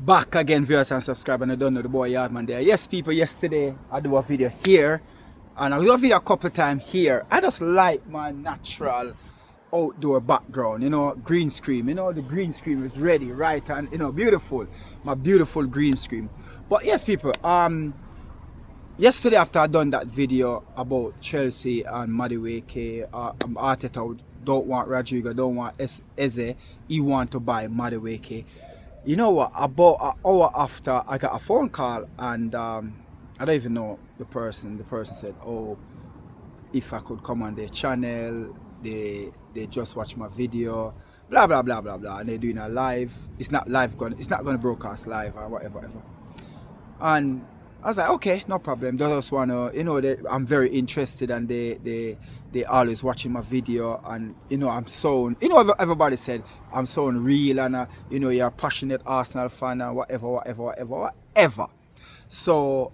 Back again, viewers and subscribers, and I don't know the boy Yardman there. Yes, people, yesterday I do a video here, and I do a video a couple times here. I just like my natural outdoor background, green screen. The green screen is ready, right, and beautiful. My beautiful green screen. But yes, people, yesterday after I done that video about Chelsea and Madueke, Arteta don't want Rodrigo, don't want Eze, he want to buy Madueke. You know what, about an hour after I got a phone call, and I don't even know the person. The person said, oh, if I could come on their channel, they just watch my video, blah blah blah blah blah, and they're doing a live. It's not gonna broadcast live or whatever. And I was like, okay, no problem. They just wanna, I'm very interested, and they always watching my video, and I'm so, everybody said I'm so real, and you're a passionate Arsenal fan, and whatever. So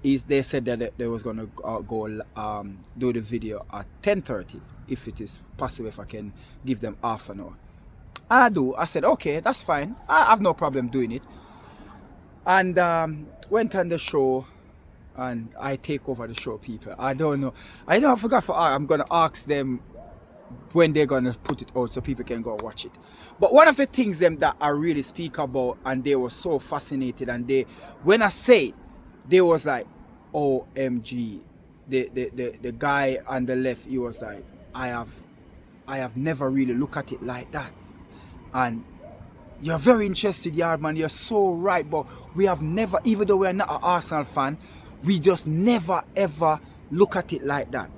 they said that they was gonna go do the video at 10:30, if it is possible, if I can give them half an hour. And I said, okay, that's fine. I have no problem doing it. And went on the show, and I take over the show, people. I don't know. I forgot I'm gonna ask them when they're gonna put it out so people can go watch it. But one of the things that I really speak about, and they were so fascinated, and when I say it, they was like, OMG. The guy on the left, he was like, I have never really looked at it like that. And you're very interested, Yardman, you're so right, but we have never, even though we're not an Arsenal fan, we just never ever look at it like that.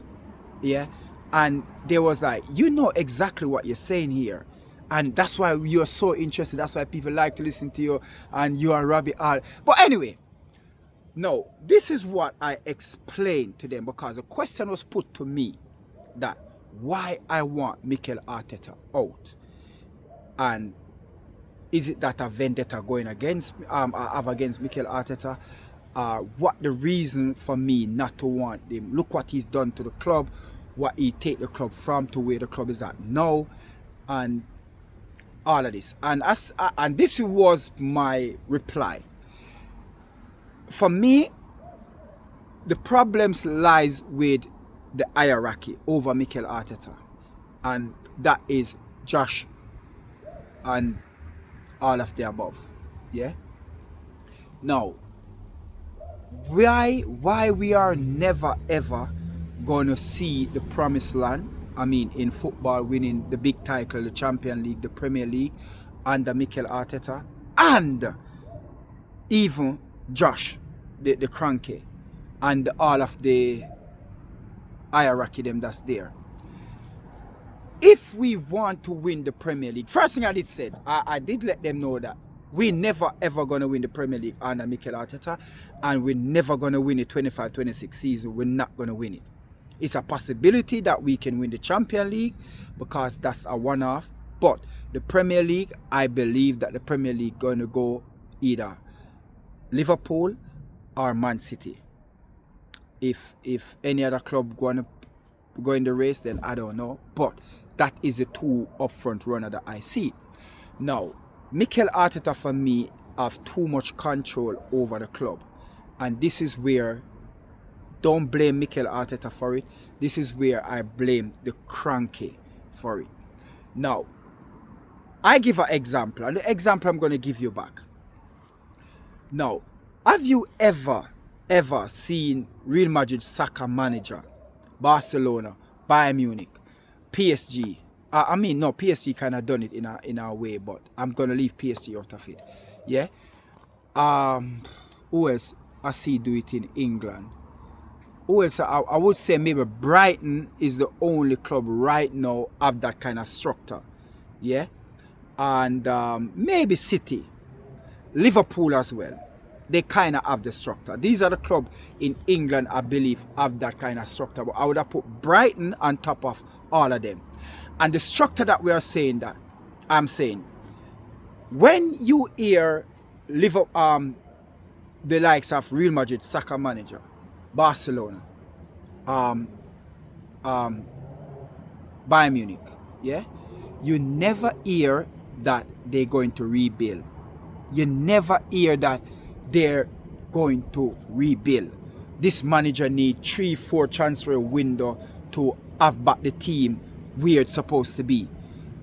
Yeah. And they was like, you know exactly what you're saying here, and that's why you're so interested, that's why people like to listen to you, and you are Robbie all. But anyway, no, this is what I explained to them, because the question was put to me that why I want Mikel Arteta out. And is it that a vendetta going against I have against Mikel Arteta? What the reason for me not to want him? Look what he's done to the club, what he take the club from to where the club is at now, and all of this. And this was my reply. For me, the problems lies with the hierarchy over Mikel Arteta, and that is Josh and all of the above. Yeah. Now, why we are never ever gonna see the promised land, I mean in football, winning the big title, the Champions League, the Premier League, under Mikel Arteta, and even Josh, the Kroenke, and all of the hierarchy them that's there. If we want to win the Premier League, first thing I did said, I did let them know that we're never ever going to win the Premier League under Mikel Arteta, and we're never going to win the 25-26 season. We're not going to win it. It's a possibility that we can win the Champions League, because that's a one-off. But the Premier League, I believe that the Premier League going to go either Liverpool or Man City. If any other club going to go in the race, then I don't know. But that is the two upfront runner that I see. Now, Mikel Arteta for me have too much control over the club, and this is where, don't blame Mikel Arteta for it. This is where I blame the Kroenke for it. Now, I give an example, and the example I'm going to give you back. Now, have you ever seen Real Madrid soccer manager, Barcelona, Bayern Munich, PSG? No, PSG kind of done it in a way, but I'm gonna leave PSG out of it. Yeah. Who else I see do it in England? Who else? I would say maybe Brighton is the only club right now of that kind of structure. Yeah. And maybe City, Liverpool as well. They kind of have the structure. These are the clubs in England, I believe, have that kind of structure. But I would have put Brighton on top of all of them. And the structure that we are saying, that I'm saying, when you hear Liverpool, the likes of Real Madrid soccer manager, Barcelona, Bayern Munich, yeah, you never hear that they're going to rebuild. you never hear that they're going to rebuild. This manager needs 3-4 transfer window to have back the team where it's supposed to be.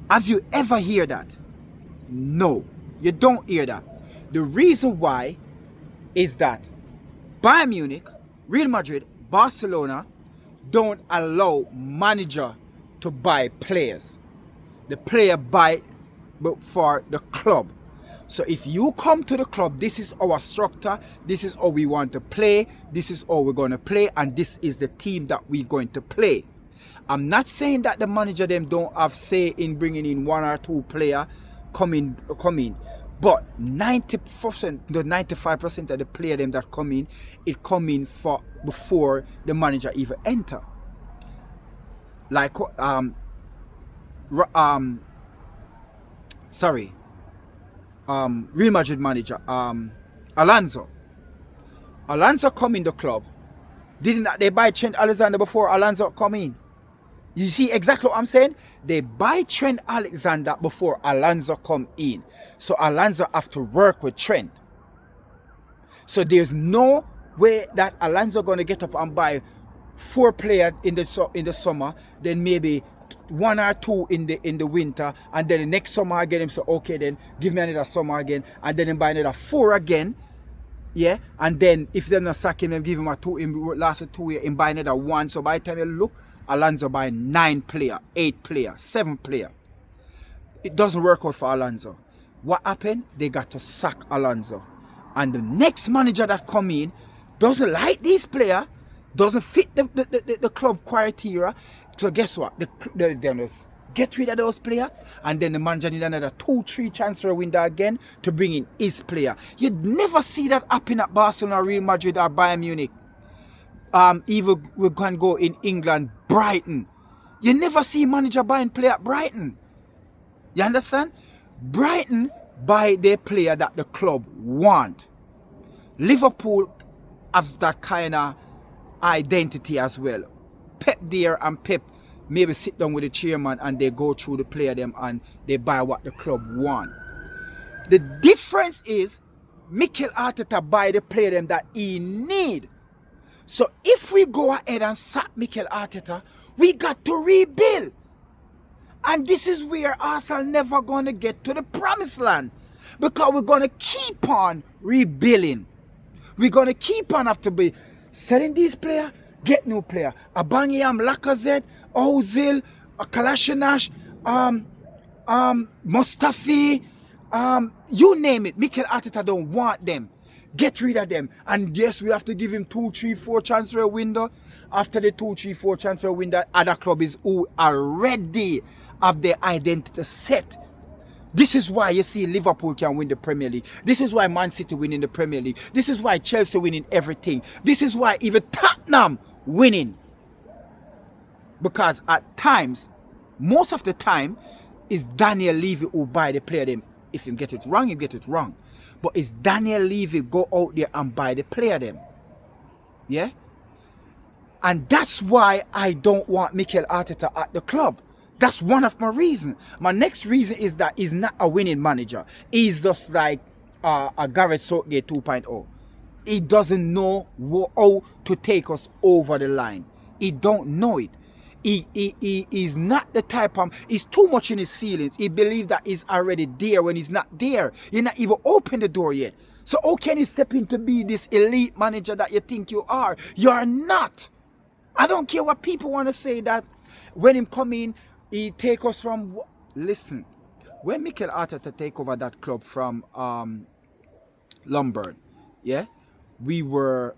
Have you ever hear that? No, you don't hear that. The reason why is that Bayern Munich, Real Madrid, Barcelona don't allow manager to buy players. The player buy for the club. So if you come to the club, this is our structure, this is how we want to play, this is how we're going to play, and this is the team that we're going to play. I'm not saying that the manager them don't have say in bringing in 1 or 2 player come in, but 90% to 95% of the player them that come in, it come in for before the manager even enter. Like Real Madrid manager Alonso come in the club. Didn't they buy Trent Alexander before Alonso come in? You see exactly what I'm saying? They buy Trent Alexander before Alonso come in. So Alonso have to work with Trent. So there's no way that Alonso gonna get up and buy 4 players in the summer, then maybe 1 or 2 in the winter, and then the next summer I get him. So okay, then give me another summer again, and then buy another 4 again. Yeah, and then if they're not sacking him, give him a 2 in last 2 years and buy another 1. So by the time you look, Alonso buy 9 player, 8 player, 7 player. It doesn't work out for Alonso. What happened? They got to sack Alonso. And the next manager that come in doesn't like this player, doesn't fit the club criteria. So guess what? They just get rid of those players, and then the manager need another 2-3 transfer window again to bring in his player. You'd never see that happen at Barcelona, Real Madrid, or Bayern Munich. Even we can go in England, Brighton. You never see manager buying player at Brighton. You understand? Brighton buy their player that the club want. Liverpool has that kind of identity as well. Pep there, and Pep maybe sit down with the chairman and they go through the player them and they buy what the club want. The difference is Mikel Arteta buy the player them that he need. So if we go ahead and sack Mikel Arteta, we got to rebuild. And this is where Arsenal never going to get to the promised land, because we're going to keep on rebuilding. We're going to keep on have to be selling these players, get new player. Aubameyang, Lacazette, Ozil, Kolasinac, Mustafi, you name it. Mikel Arteta don't want them. Get rid of them. And yes, we have to give him 2, 3, 4 transfer window. After the 2, 3, 4 transfer window, other clubs who already have their identity set. This is why you see Liverpool can win the Premier League. This is why Man City winning the Premier League. This is why Chelsea winning everything. This is why even Tottenham winning. Because at times, most of the time, is Daniel Levy who buy the player them. If you get it wrong, you get it wrong. But it's Daniel Levy go out there and buy the player them. Yeah? And that's why I don't want Mikel Arteta at the club. That's one of my reasons. My next reason is that he's not a winning manager. He's just like a Gareth Southgate 2.0. He doesn't know how to take us over the line. He don't know it. He's not the type of... He's too much in his feelings. He believes that he's already there when he's not there. You're not even open the door yet. So how can you step in to be this elite manager that you think you are? You are not. I don't care what people want to say that when him come in, he take us from... Listen, when Mikel Arteta take over that club from Lombard, yeah, we were...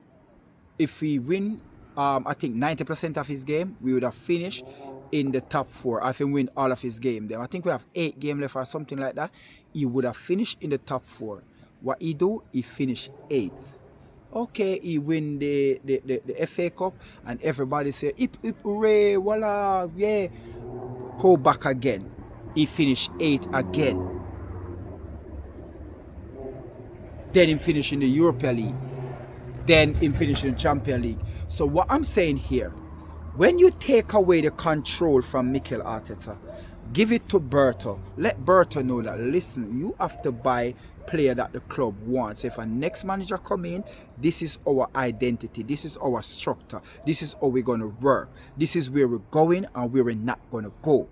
If we win... I think 90% of his game, we would have finished in the top 4. I think win all of his game there. I think we have 8 games left or something like that. He would have finished in the top 4. What he do? He finished 8th. Okay, he win the FA Cup and everybody say, hip, hip, hooray, voila, yeah. Go back again. He finished 8th again. Then he finished in the Europa League. Then in finishing the Champions League. So what I'm saying here, when you take away the control from Mikel Arteta, Give it to Berto. Let Berto know that, listen, you have to buy player that the club wants. If a next manager come in, this is our identity. This is our structure. This is how we're going to work. This is where we're going and where we're not going to go.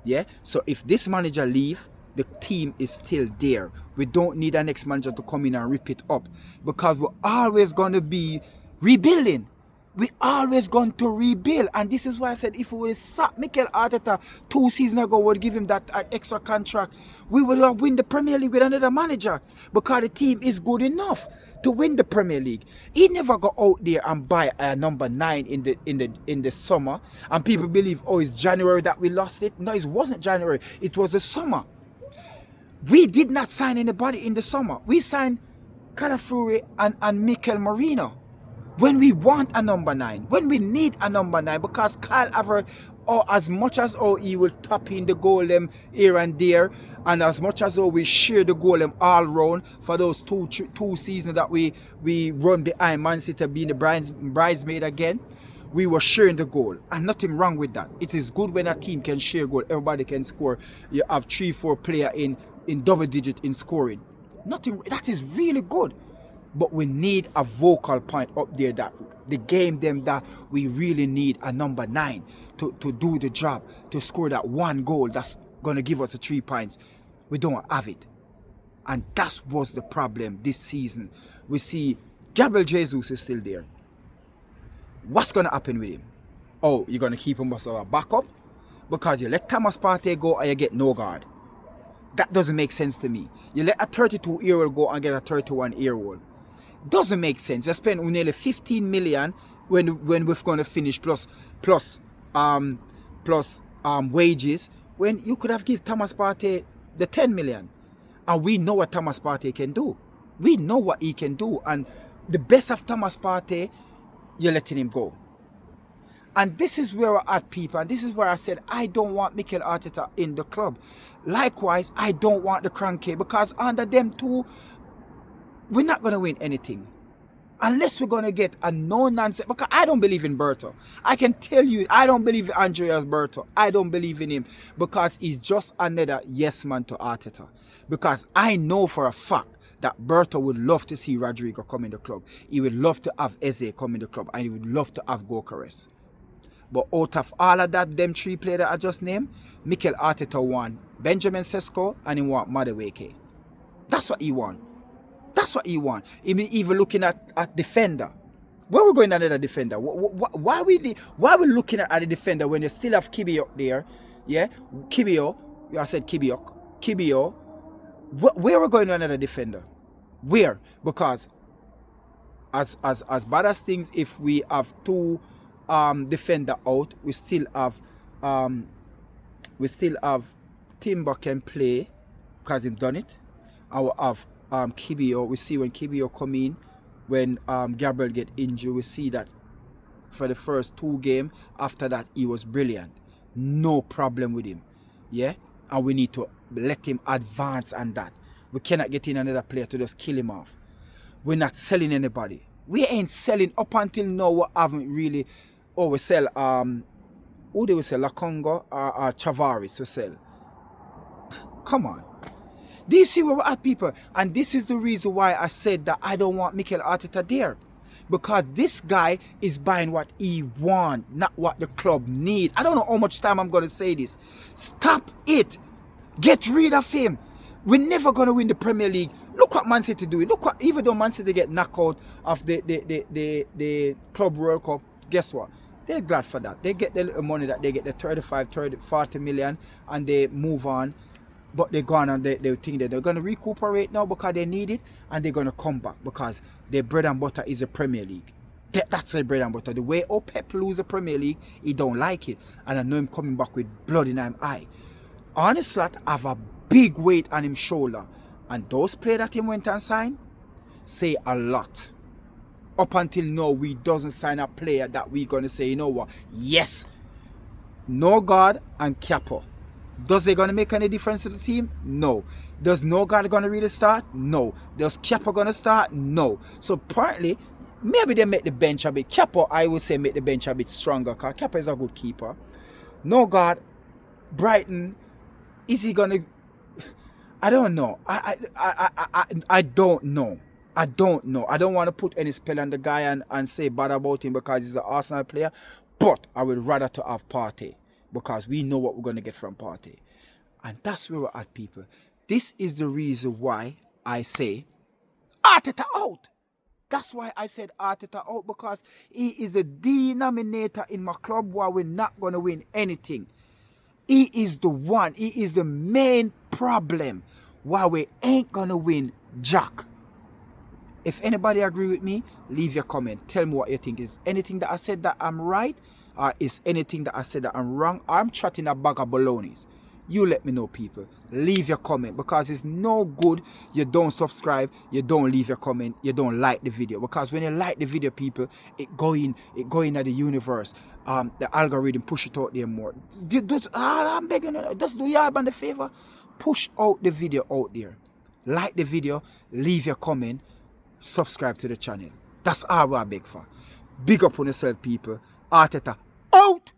Yeah? So if this manager leave, the team is still there. We don't need a next manager to come in and rip it up, because we're always going to be rebuilding. We always going to rebuild. And this is why I said, if we would have sacked Mikel Arteta 2 seasons ago, would give him that extra contract, we would have win the Premier League with another manager, because the team is good enough to win the Premier League. He never go out there and buy a number 9 in the summer, and people believe, oh, it's January that we lost it. No, it wasn't January. It was the summer. We did not sign anybody in the summer. We signed Calafuri and Mikel Merino. When we want a number 9, when we need a number 9, because Kyle Havertz, or as much as he will tap in the goal them here and there, and as much as we share the goal them all round for those two seasons that we run behind Man City being the bridesmaid again, we were sharing the goal, and nothing wrong with that. It is good when a team can share goal, everybody can score. You have 3-4 players in double digit in scoring. Nothing, that is really good. But we need a vocal point up there, that the game them that we really need a number 9 to do the job, to score that one goal that's going to give us the 3 points. We don't have it. And that was the problem this season. We see Gabriel Jesus is still there. What's going to happen with him? Oh, you're going to keep him as a backup? Because you let Thomas Partey go and you get no guard. That doesn't make sense to me. You let a 32-year-old go and get a 31-year-old. Doesn't make sense. You spend nearly 15 million when we're going to finish plus wages, when you could have given Thomas Partey the 10 million. And we know what Thomas Partey can do. We know what he can do. And the best of Thomas Partey, you're letting him go. And this is where we're at, people. And this is where I said, I don't want Mikel Arteta in the club. Likewise, I don't want the Kroenke, because under them two, we're not going to win anything. Unless we're going to get a no-nonsense. Because I don't believe in Berto. I can tell you, I don't believe in Andreas Berto. I don't believe in him, because he's just another yes man to Arteta. Because I know for a fact that Berto would love to see Rodrigo come in the club. He would love to have Eze come in the club. And he would love to have Kroenke'S. But out of all of that, them 3 players that I just named, Mikel Arteta want Benjamin Sesko and he want Madueke. That's what he want. That's what he want. Even looking at defender. Where we going another defender? Why we looking at the defender when you still have Kibio up there? Yeah, Kibio. I said Kibio. Kibio. Where we going another defender? Where? Because as bad as things, if we have 2 defender out, we still have Timber can play because him done it. And we have Kibio. We see when Kibio come in, when Gabriel get injured, we see that for the first 2 games, after that he was brilliant. No problem with him. Yeah? And we need to let him advance on that. We cannot get in another player to just kill him off. We're not selling anybody. We ain't selling up until now. We haven't really. Oh, we sell who do we sell? Lakonga or Chavaris we sell. Come on. Do you see where we're at, people? And this is the reason why I said that I don't want Mikel Arteta there. Because this guy is buying what he wants, not what the club need. I don't know how much time I'm going to say this. Stop it. Get rid of him. We're never going to win the Premier League. Look what Man City doing. Look what, even though Man City get knocked out of the Club World Cup, guess what? They're glad for that. They get the little money that they get, the 40 million, and they move on. But they're gone and they think that they're going to recuperate now because they need it, and they're going to come back because their bread and butter is the Premier League. That's their bread and butter. The way Pep lose the Premier League, he don't like it. And I know him coming back with blood in his eye. Arne Slot have a big weight on his shoulder. And those players that he went and signed say a lot. Up until now, we doesn't sign a player that we're going to say, you know what, yes, Norgard and Capo. Does it going to make any difference to the team? No. Does Norgard going to really start? No. Does Capo going to start? No. So partly, maybe they make the bench a bit. Capo, I would say, make the bench a bit stronger because Capo is a good keeper. Norgard, Brighton, is he gonna? I don't know. I don't know. I don't know. I don't want to put any spell on the guy and say bad about him because he's an Arsenal player. But I would rather to have Partey because we know what we're going to get from Partey. And that's where we're at, people. This is the reason why I say Arteta out. That's why I said Arteta out, because he is a denominator in my club where we're not going to win anything. He is the one. He is the main problem why we ain't going to win jack. If anybody agree with me, leave your comment. Tell me what you think. Is anything that I said that I'm right? Or is anything that I said that I'm wrong? Or I'm chatting a bag of balonies? You let me know, people. Leave your comment, because it's no good you don't subscribe, you don't leave your comment, you don't like the video. Because when you like the video, people, it go in at the universe. The algorithm push it out there more. I'm begging you, just do your man the favor. Push out the video out there. Like the video, leave your comment, subscribe to the channel. That's all I beg for. Big up on yourself, people. Arteta out.